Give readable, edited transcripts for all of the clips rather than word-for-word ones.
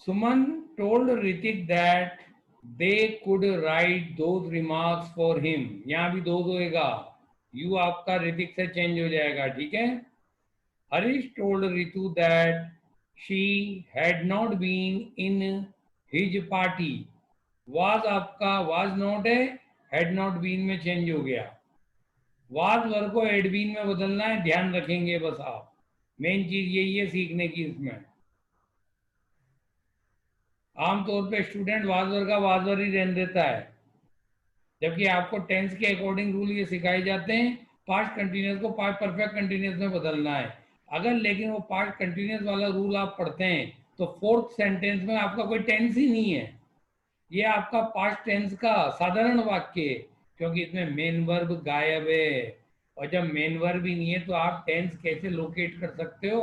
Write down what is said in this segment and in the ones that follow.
Suman told Ritik that they could write those remarks for him. यहाँ भी those होएगा, you आपका ऋतिक से चेंज हो जाएगा, ठीक है. Harish told Ritu that she had not been in his party. Was आपका was not है, had not been में चेंज हो गया. वाज वर्ग को had been में बदलना है, ध्यान रखेंगे बस आप. मेन चीज यही है सीखने की इसमें. आमतौर पे स्टूडेंट वाजवर का वाजवर ही रहने देता है, जबकि आपको टेंस के अकॉर्डिंग रूल ये सिखाए जाते हैं. पास्ट कंटिन्यूस को पास्ट परफेक्ट कंटिन्यूस में बदलना है. अगर लेकिन वो पास्ट कंटिन्यूस वाला रूल आप पढ़ते हैं तो फोर्थ सेंटेंस में आपका कोई टेंस ही नहीं है, ये आपका पास्ट टेंस का साधारण वाक्य है, क्योंकि इसमें मेन वर्ब गायब है. और जब मेन वर्ब ही नहीं है तो आप टेंस कैसे लोकेट कर सकते हो.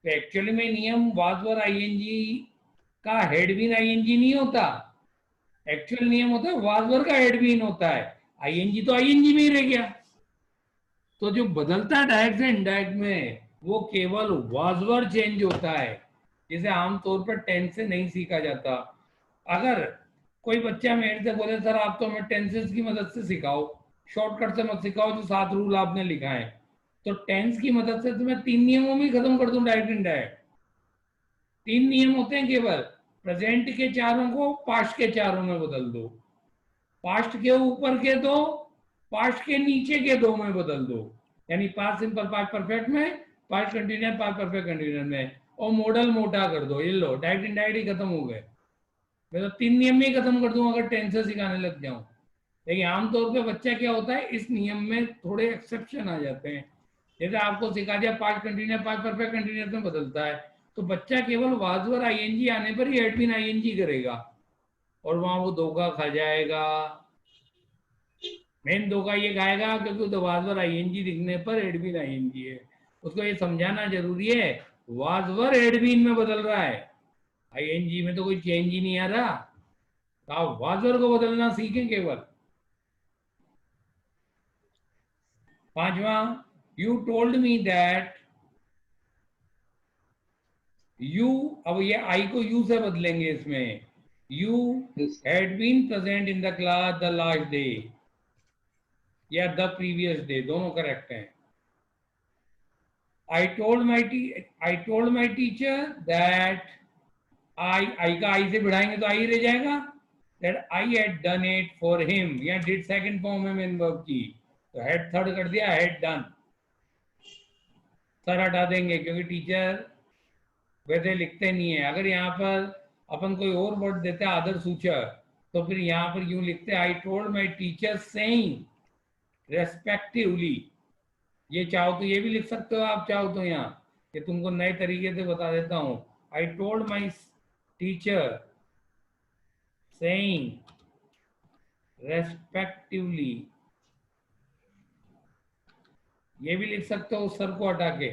तो एक्चुअली में नियम वाजवर आईएनजी का हेड बीन आईएनजी नहीं होता. एक्चुअल नियम होता है वाजवर का हेड बीन होता है, आईएनजी तो आईएनजी में ही रह गया. तो जो बदलता है डायरेक्ट से इनडायरेक्ट में वो केवल वाजवर चेंज होता है, जिसे आमतौर पर टेंस से नहीं सीखा जाता. अगर कोई बच्चा मेरे से बोले सर आप तो हमें टेंसेस की मदद से सिखाओ, शॉर्टकट से मत सिखाओ जो 7 रूल आपने लिखा है, तो टेंस की मदद से तो मैं 3 नियमों में खत्म कर दूं डायरेक्ट इनडायरेक्ट. 3 नियम होते हैं केवल. प्रेजेंट के चारों को पास्ट के चारों में बदल दो, पास्ट के ऊपर के दो, पास्ट के नीचे के दो में बदल दो. यानी पास्ट सिंपल पास्ट परफेक्ट में, past continuous past perfect continuous में, और मॉडल मोटा कर दो. ये लो डायरेक्ट इनडायरेक्ट ही खत्म हो गए. मैं तो 3 नियम में ही खत्म कर दूं अगर टेंस से सिखाने लग जाऊं. लेकिन आमतौर पे बच्चा क्या होता है, इस नियम में थोड़े एक्सेप्शन आ जाते हैं. जैसे आपको सिखा दिया past continuous past perfect continuous में बदलता है, तो बच्चा केवल वाजवर आईएनजी आने पर ही हेड बीन आईएनजी करेगा और वहां वो धोखा खा जाएगा. मेन धोखा ये खाएगा क्योंकि तो वाजवर आईएनजी दिखने पर हेड बीन आईएनजी है. उसको ये समझाना जरूरी है वाजवर हेड बीन में बदल रहा है, आईएनजी में तो कोई चेंज ही नहीं आ रहा. तो आप वाजवर को बदलना सीखें केवल. पांचवा, you told me that you, अब ये आई को यू से बदलेंगे इसमें. You had been present in the class the last day, या द प्रीवियस डे, दोनों करेक्ट हैं. I told my teacher that I का I से बढ़ाएंगे तो I रह जाएगा. That I had done it for him. यहाँ did second form है मेन वर्ब की, तो had थर्ड कर दिया, had done. सर हटा देंगे क्योंकि टीचर वैसे लिखते नहीं है. अगर यहाँ पर अपन कोई और वर्ड देते हैं आदर सूचक, तो फिर यहाँ पर यूं लिखते हैं I told my teacher saying respectively. ये चाहो तो ये भी लिख सकते हो आप, चाहो तो यहाँ, ये तुमको नए तरीके से बता देता हूं. I told my teacher saying respectively, ये भी लिख सकते हो सर को हटा के.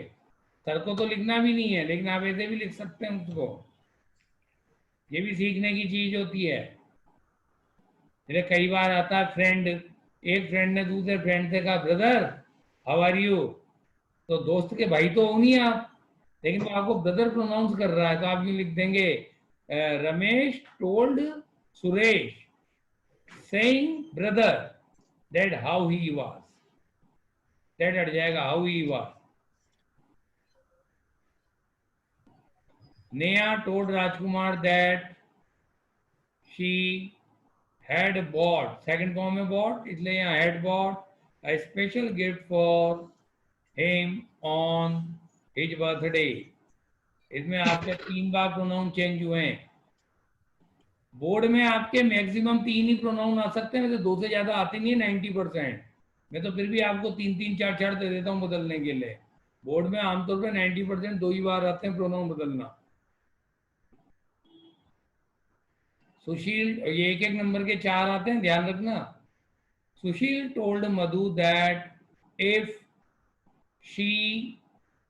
सर को तो लिखना भी नहीं है, लेकिन आप ऐसे भी लिख सकते हैं उसको. ये भी सीखने की चीज होती है. जैसे कई बार आता है फ्रेंड, एक फ्रेंड ने दूसरे फ्रेंड से कहा ब्रदर हाउ आर यू, तो दोस्त के भाई तो हो नहीं आप, लेकिन वो आपको ब्रदर प्रोनाउंस कर रहा है, तो आप ये लिख देंगे Ramesh told Suresh saying brother that how he was. That हट जाएगा, how he was. Neha told Rajkumar that she had bought, second form में bought, इसलिए यहाँ had bought a special gift for him on his birthday. इसमें आपके 3 बार प्रोनाउन चेंज हुए हैं. Board में आपके मैक्सिमम 3 ही प्रोनाउन आ सकते हैं, वैसे 2 से ज्यादा आते नहीं है 90%. मैं तो फिर भी आपको 3 3 4 4 दे देता हूँ बदलने के लिए. बोर्ड में आमतौर पर 90% 2 ही बार आते हैं प्रोनाउन बदलना. सुशील, ये एक एक नंबर के 4 आते हैं, ध्यान रखना. Sushil told Madhu that if she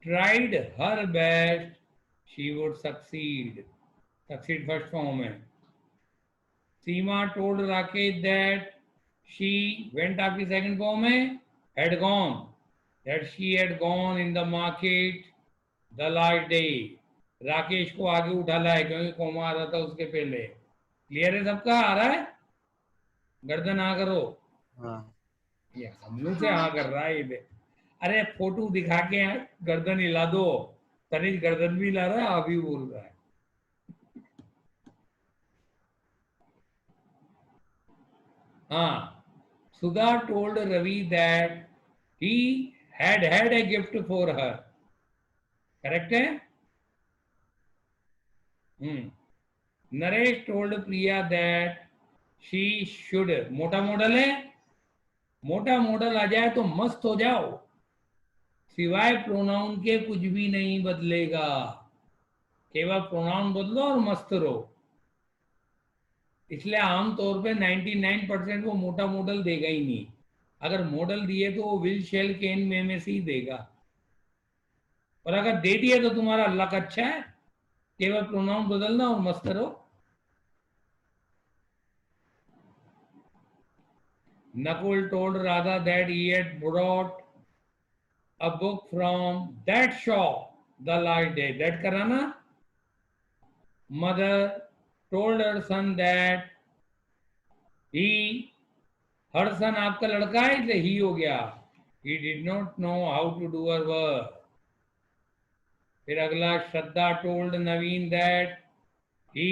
tried her best she would succeed. Succeed first form है. Seema told Rakesh that she went, आपकी सेकंड फॉर्म है, had gone, that she had gone in the market the last day. Rakesh को आगे उठा लाए क्योंकि coma आ रहा था उसके पहले। क्लियर है सबका? आ रहा है? गर्दन हाँ करो। हाँ ये हम मुंह से हाँ कर रहा है ये देख। अरे फोटो दिखा के गर्दन हिला दो। तनिष गर्दन भी हिला रहा है, आप भी बोल रहा है। हाँ, Sudha told Ravi that he had a gift for her. Correct है? Naresh told Priya that she should, मोटा मॉडल है, मोटा मॉडल आ जाए तो मस्त हो जाओ, सिवाय प्रोनाउन के कुछ भी नहीं बदलेगा, केवल प्रोनाउन बदलो और मस्त रहो। इसलिए आमतौर पे 99% वो मोटा मॉडल देगा ही नहीं। अगर मॉडल दिए तो वो विल शेल कैन में से ही देगा, और अगर दे दिए तो तुम्हारा लक अच्छा है, केवल प्रोनाउन बदलना और मस्त रहो। Nakul told Radha that he had brought a book from that shop the last day. That karana? Mother told her son that he, her son आपका लड़का है इसलिए ही हो गया, he did not know how to do her work. फिर अगला, श्रद्धा told Naveen that he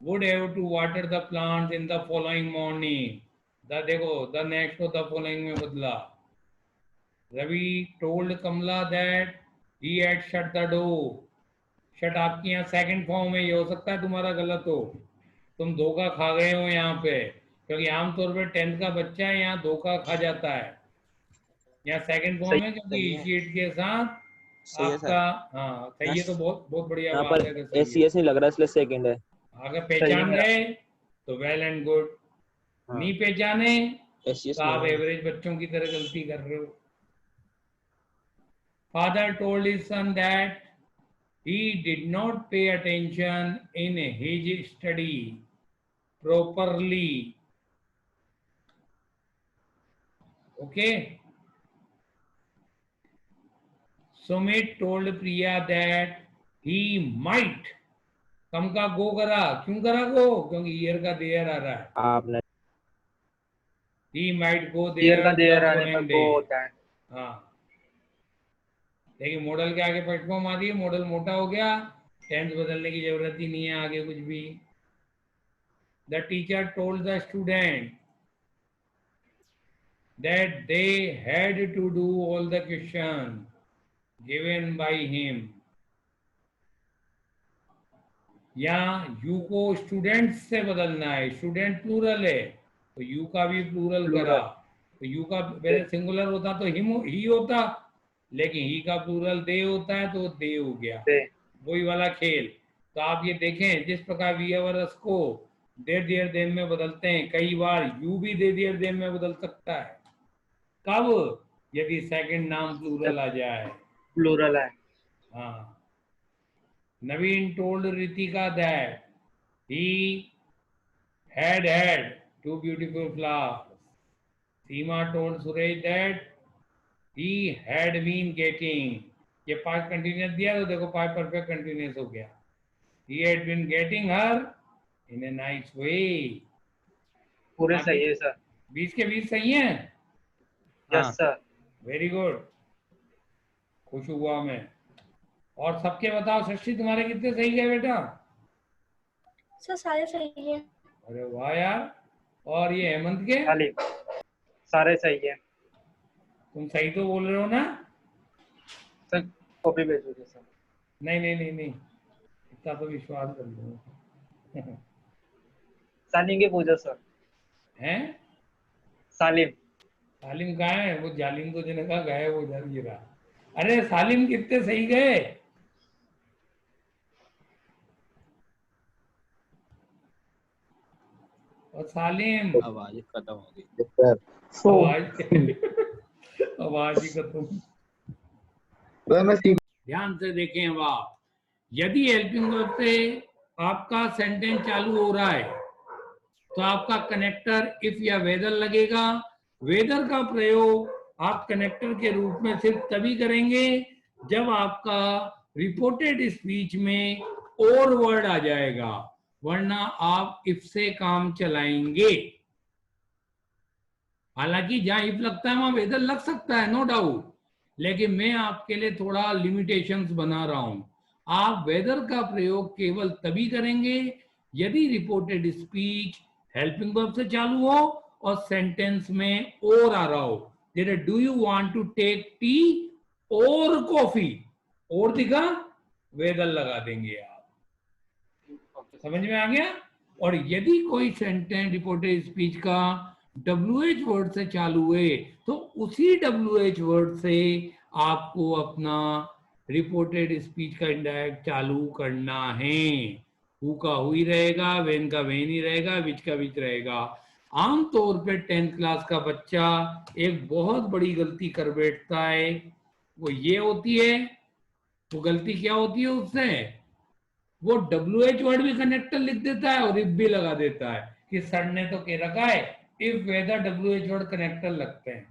would have to water the plants in the following morning. देखो the next को the following में बदला। Ravi told Kamala that he had shut the door. Shut आपकी यहाँ second form में, ये हो सकता है तुम्हारा गलत हो, तुम धोखा खा गए हो यहाँ पे, क्योंकि आमतौर पे 10th का बच्चा है यहाँ धोखा खा जाता है। यहाँ सेकंड फॉर्म है क्योंकि सही है, इनिशिएट के साथ सही है आपका। सर। हाँ सही है, तो बहुत बहुत बढ़िया यहाँ बात पर है कि सही है। एसीएस नहीं लग रहा इसलिए सेकंड है। अगर सही है पहचान मेरा। गए तो वेल एंड गुड, हाँ नहीं पहचाने एसीएस तो आप नहीं है। एवरेज बच्चों की तरह गलती कर रहे हो। Father told his son that he did not pay attention in his study properly. Okay. Sumit told Priya that he might, कम का गो करा, क्यों करा गो? क्योंकि ईयर का देयर आ रहा है। आपने he might go ईयर का there the देयर आने पर following गो day. होता है। हाँ, देखिए मॉडल के आगे प्लेटफॉर्म आ रही है, मॉडल मोटा हो गया, टेंस बदलने की जरूरत ही नहीं है आगे कुछ भी। The teacher told the student that they had to do all the questions given by him. यहाँ यू को स्टूडेंट्स से बदलना है, स्टूडेंट प्लूरल है तो यू का भी प्लूरल करा, तो यू का पहले सिंगुलर होता तो हिम ही होता, लेकिन ही का प्लूरल दे होता है तो दे हो गया, वही वाला खेल। तो आप ये देखें जिस प्रकार वी एवरस को देर देर देम में बदलते हैं, कई बार यू भी दे देर देम में बदल सकता है। कब? यदि सेकंड नाम प्लूरल आ जाए। प्लूरल है। हाँ। Naveen told Ritika that he had two beautiful flowers. Seema told Suresh that he had been getting, ये पास्ट कंटिन्यूस दिया तो देखो पास्ट परफेक्ट कंटिन्यूस हो गया, he had been getting her in a nice way. पूरे सही है sir. 20 के 20 सही हैं? Yes sir. वेरी गुड, खुश हुआ मैं। और सबके बताओ, सृष्टि तुम्हारे कितने सही गए बेटा? सर सारे सही है। अरे वाह यार। और ये हेमंत के? खाली सारे सही है। तुम सही तो बोल रहे हो ना? सर कॉपी भेज दीजिए सर। नहीं नहीं नहीं नहीं, इतना तो विश्वास कर लो। सालिम की पूजा सर। हैं? सालिम। सालिम कहाँ है? वो जालिम तो जिन्हें कहा गए वो उधर गिरा। अरे सालिम कितने सही गए? और सालिम आवाज खत्म हो गई। आवाज ही खत्म। ध्यान से देखें अब आप, यदि हेल्पिंग वर्ब से आपका सेंटेंस चालू हो रहा है तो आपका कनेक्टर इफ या वेदर लगेगा। वेदर का प्रयोग आप कनेक्टर के रूप में सिर्फ तभी करेंगे जब आपका रिपोर्टेड स्पीच में और वर्ड आ जाएगा, वरना आप इफ से काम चलाएंगे। हालांकि जहां इफ लगता है वहां वेदर लग सकता है, नो डाउट, लेकिन मैं आपके लिए थोड़ा लिमिटेशंस बना रहा हूं। आप वेदर का प्रयोग केवल तभी करेंगे यदि रिपोर्टेड स्पीच हेल्पिंग वर्ब से चालू हो और सेंटेंस में और आ रहा हो। जैसे do you want to take tea और कॉफी, और दिखा, वेदर लगा देंगे आप। समझ में आ गया? और यदि कोई सेंटेंस रिपोर्टेड स्पीच का WH वर्ड से चालू हुए तो उसी WH वर्ड से आपको अपना रिपोर्टेड स्पीच का इंडायरेक्ट चालू करना है। हु का हुई रहेगा, वेन का वेन ही रहेगा, विच का विच रहेगा। आमतौर पे 10th क्लास का बच्चा एक बहुत बड़ी गलती कर बैठता है, वो ये होती है, वो गलती क्या होती है उससे, वो WH वर्ड भी कनेक्टर लिख देता है और इफ भी लगा देता है कि सर ने तो कह रखा है if whether WH word connector लगते हैं,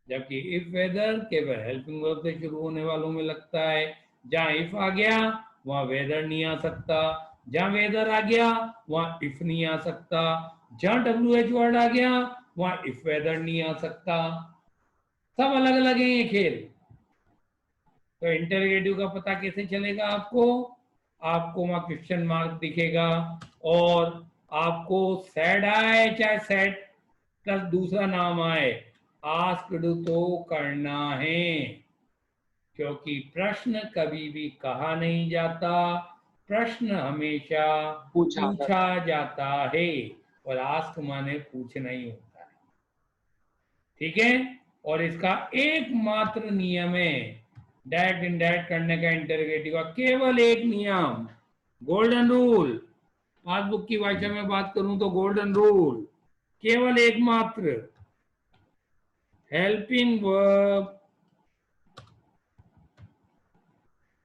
जबकि इफ वेदर केवल हेल्पिंग वर्ब से शुरू होने वालों में लगता है। जहां इफ आ गया वहां वेदर नहीं आ सकता, जहां वेदर आ गया वहां इफ नहीं आ सकता, जहां WH वर्ड आ गया वहां इफ वेदर नहीं आ सकता। सब अलग अलग है ये खेल। तो इंटरगेटिव का पता कैसे चलेगा आपको? आपको वहां क्वेश्चन मार्क दिखेगा और आपको सैड आए चाहे सैड प्लस दूसरा नाम आए, आस्क्ड तो करना है, क्योंकि प्रश्न कभी भी कहा नहीं जाता, प्रश्न हमेशा पूछा जाता है, और आस्क माने पूछना ही होता है। ठीक है? और इसका एकमात्र नियम है डायरेक्ट इनडायरेक्ट करने का इंटरगेटिव का, केवल एक नियम, गोल्डन रूल। पासबुक की भाषा में बात करूं तो गोल्डन रूल केवल एकमात्र, हेल्पिंग वर्ब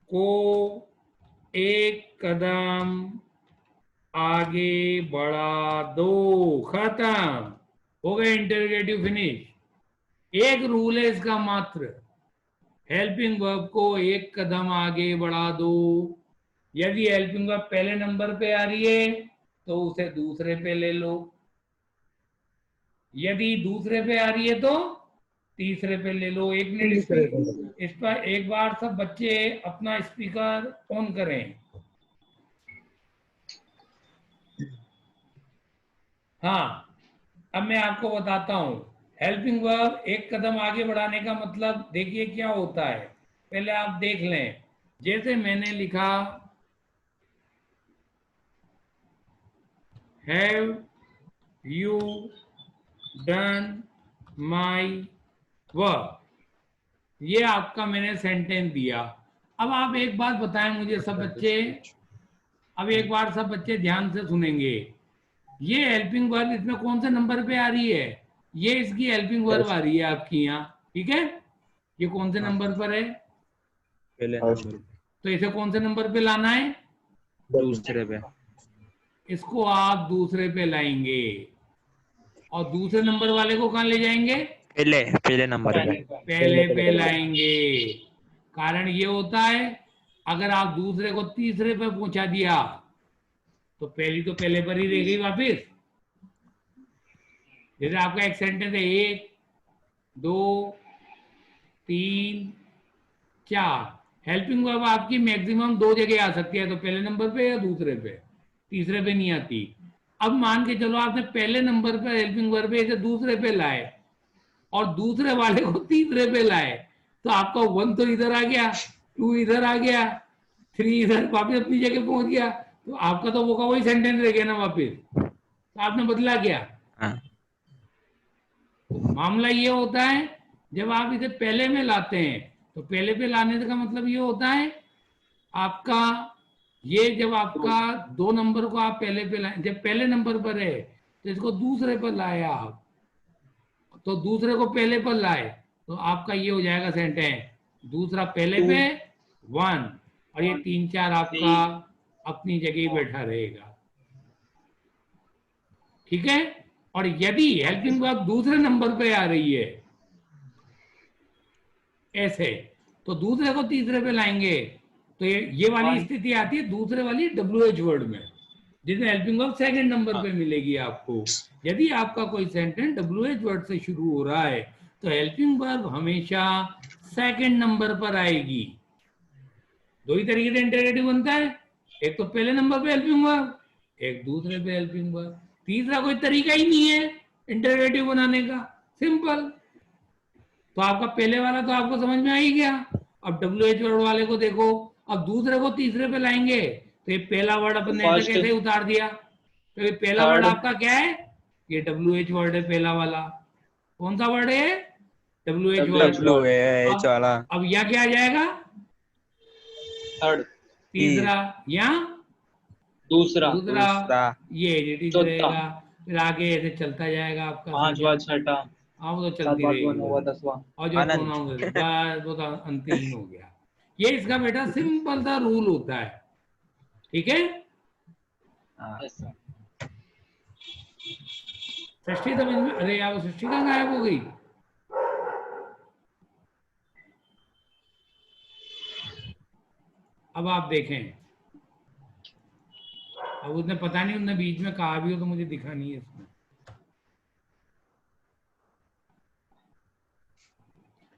को एक कदम आगे बढ़ा दो, खत्म हो गया, इंटरगेटिव फिनिश। एक रूल है इसका मात्र, हेल्पिंग वर्ब को एक कदम आगे बढ़ा दो। यदि हेल्पिंग वर्ब पहले नंबर पे आ रही है तो उसे दूसरे पे ले लो, यदि दूसरे पे आ रही है तो तीसरे पे ले लो। एक मिनट, इस पर एक बार सब बच्चे अपना स्पीकर ऑन करें। हाँ, अब मैं आपको बताता हूं हेल्पिंग वर्ब एक कदम आगे बढ़ाने का मतलब देखिए क्या होता है। पहले आप देख लें, जैसे मैंने लिखा have you done my work, ये आपका मैंने सेंटेंस दिया। अब आप एक बात बताएं मुझे सब बच्चे, अब एक बार सब बच्चे ध्यान से सुनेंगे। ये हेल्पिंग वर्ब इसमें कौन से नंबर पे आ रही है? ये इसकी हेल्पिंग वर्ब आ रही है आपकी यहाँ, ठीक है? ये कौन से नंबर पर है? पहले नंबर तो इसे कौन से नंबर पे लाना है? दूसरे पे। इसको आप दूसरे पे लाएंगे, और दूसरे नंबर वाले को कहाँ ले जाएंगे? पहले नंबर पे। पहले पे लाएंगे। कारण ये होता है अगर आप दूसरे को तीसरे पे पहुंचा दिया तो पहली तो पहले पर ही रह गई वापिस। जैसे आपका एक सेंटेंस है 1 2 3 4, हेल्पिंग वर्ब आपकी मैक्सिमम 2 जगह आ सकती है, तो पहले नंबर पे या दूसरे पे, तीसरे पे नहीं आती। अब मान के चलो आपने पहले नंबर पे हेल्पिंग वर्ब इसे दूसरे पे लाए और दूसरे वाले को तीसरे पे लाए, तो आपका 1 तो इधर आ गया, 2 इधर आ गया, 3 इधर वापिस अपनी जगह पहुंच गया, तो आपका तो वो का वही सेंटेंस रह गया ना वापिस। तो आपने बदला क्या? मामला ये होता है जब आप इसे पहले में लाते हैं, तो पहले पे लाने का मतलब ये होता है आपका, ये जब आपका 2 नंबर को आप पहले पे लाए, जब पहले नंबर पर है तो इसको दूसरे पर लाए आप, तो दूसरे को पहले पर लाए, तो आपका ये हो जाएगा सेंटेंस, दूसरा पहले पे 1 और ये 3 4 आपका अपनी जगह बैठा रहेगा। ठीक है? और यदि हेल्पिंग वर्ब दूसरे नंबर पे आ रही है ऐसे, तो तो दूसरे को तीसरे पे लाएंगे, तो ये वाली स्थिति आती है दूसरे वाली WH वर्ड में, जिसमें हेल्पिंग वर्ब सेकंड नंबर पे मिलेगी आपको। यदि आपका कोई सेंटेंस WH वर्ड से शुरू हो रहा है तो हेल्पिंग वर्ब हमेशा सेकंड नंबर पर आएगी। दो ही तरीके से इंटरेटिव बनता है, एक तो पहले नंबर पे हेल्पिंग वर्ब, एक दूसरे पे हेल्पिंग वर्ब। तीसरा कोई तरीका ही नहीं है इंटरेटिव बनाने का, सिंपल। तो आपका पहले वाला तो आपको समझ में आ ही गया। अब WH वर्ड वाले को देखो, अब दूसरे को तीसरे पे लाएंगे तो ये पहला वर्ड अपन ने ऐसे कैसे उतार दिया, तो ये पहला वर्ड आपका क्या है, ये WH वर्ड है पहला वाला। कौन सा वर्ड है, WH वर्ड। वाला। अब यह क्या आ जाएगा, थर्ड, तीसरा, या दूसरा, दूसरा, ये एडिटिव रहेगा, फिर आगे ऐसे चलता जाएगा आपका। पांचवा, छठा, हाँ वो तो चलती सातवां, रहेगी, नौवां, दसवां, और जो प्रोनाउन बस वो तो अंतहीन हो गया। ये इसका बेटा सिंपल सा रूल होता है, ठीक है। Yes sir. सृष्टि समझ में, अरे यार वो सृष्टि कहाँ गायब हो गई। अब आप देखें, अब उसने पता नहीं उसने बीच में कहा भी हो तो मुझे दिखा नहीं है इसमें।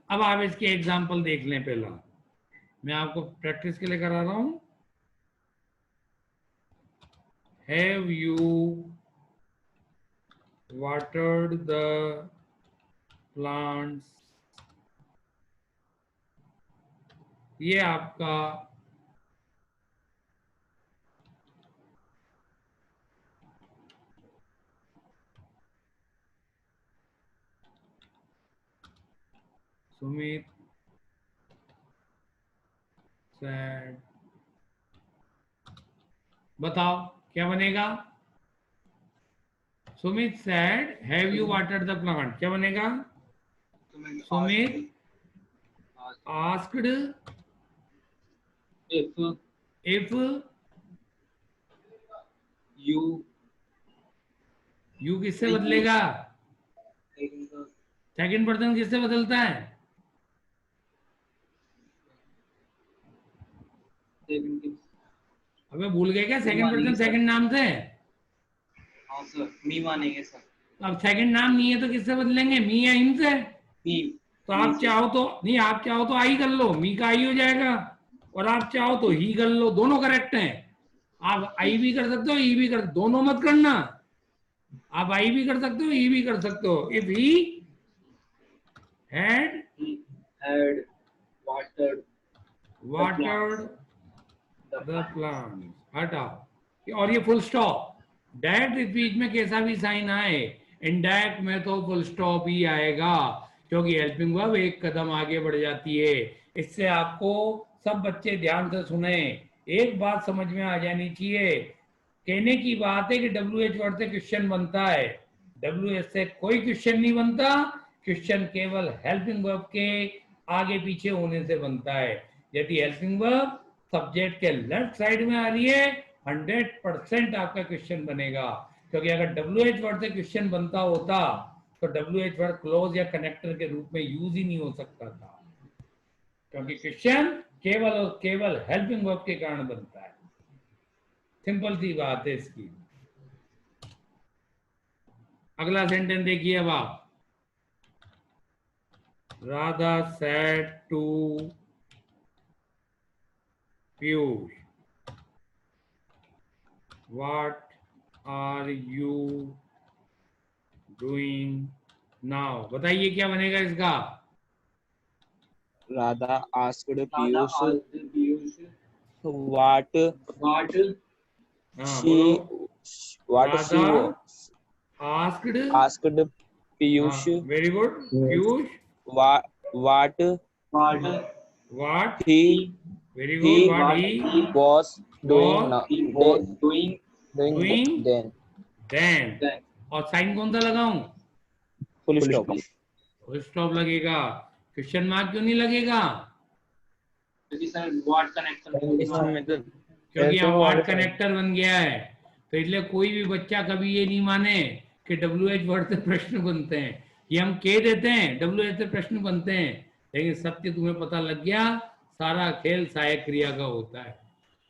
अब आप इसके एग्जाम्पल देख लें, पहला मैं आपको प्रैक्टिस के लिए करा रहा हूं। Have you watered the plants, ये आपका सुमित सैड, बताओ क्या बनेगा। Sumit sad have you watered the plant, क्या बनेगा। सुमित आस्क्ड इफ यू किससे बदलेगा, सेकंड पर्सन किससे बदलता है, अबे भूल गए क्या, सेकंड पर्सन सेकंड नाम से। हाँ सर, मी मानेंगे सर। अब सेकंड नाम नहीं है तो किससे बदलेंगे, मी या हिम से। मी, तो आप चाहो तो नहीं, आप चाहो तो आई कर लो, मी का आई हो जाएगा, और आप चाहो तो ही कर लो, दोनों करेक्ट हैं। आप आई भी कर सकते हो, ई भी कर, दोनों मत करना। आप आई भी कर सकते हो, ई भी कर सकते हो। If he had watered the plant, हटाओ, और ये फुल स्टॉप। डायरेक्ट इस बीच में कैसा भी साइन आए, इनडायरेक्ट में तो फुल स्टॉप ही आएगा, क्योंकि हेल्पिंग वर्ब एक कदम आगे बढ़ जाती है। इससे आपको सब बच्चे ध्यान से सुने, एक बात समझ में आ जानी चाहिए। कहने की बात है कि WH वर्ड से क्वेश्चन बनता है, WH से कोई क्वेश्चन नहीं बनता। क्वेश्चन केवल हेल्पिंग वर्ब के आगे पीछे होने से बनता है। यदि हेल्पिंग वर्ब सब्जेक्ट के लेफ्ट साइड में आ रही है, 100% आपका क्वेश्चन बनेगा। क्योंकि अगर WH वर्ड से क्वेश्चन बनता होता तो WH वर्ड क्लोज या कनेक्टर के रूप में यूज ही नहीं हो सकता था, क्योंकि क्वेश्चन केवल और केवल हेल्पिंग वर्ब के कारण बनता है। सिंपल सी बात है इसकी। अगला सेंटेंस देखिए अब आप, Radha said to Piyush, what are you doing now, बताइए क्या बनेगा इसका। Radha asked Piyush what she asked Piyush, very good Piyush, what what, he very good, what he was doing doing then then, और साइन कौन सा लगाऊं, full stop। फुल स्टॉप लगेगा, क्वेश्चन मार्क क्यों नहीं लगेगा, क्योंकि यहाँ व्हाट कनेक्टर बन गया है। तो इसलिए कोई भी बच्चा कभी ये नहीं माने कि WH वर्ड से प्रश्न बनते हैं, ये हम कह देते हैं WH से प्रश्न बनते हैं, लेकिन सत्य तुम्हें पता लग गया, सारा खेल सहायक क्रिया का होता है,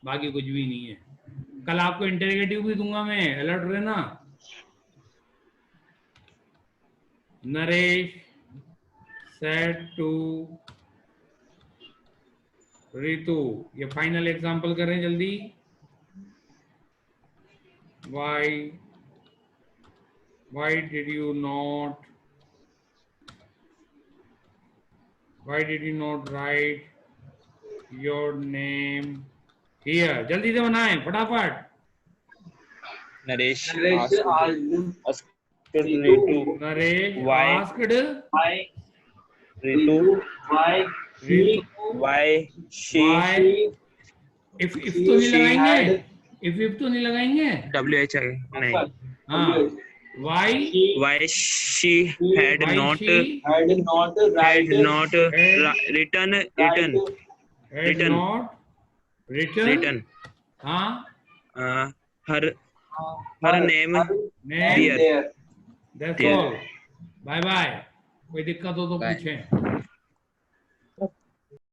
बाकी कुछ भी नहीं है। कल आपको इंटरोगेटिव भी दूंगा मैं, अलर्ट रहना। नरेश सेड टू रितु, ये फाइनल एग्जांपल करें जल्दी। why did you not write your name here? जल्दी से बनाएं फटाफट। Naresh Naresh asked Ritu Naresh Why? asked Ritu why why she why, if तो नहीं लगाएंगे, if तो नहीं लगाएंगे। WH नहीं हाँ, why she had why not she had not had not written not written हाँ her name name there. that's There. all, bye bye। कोई दिक्कत हो तो Bye. पूछें।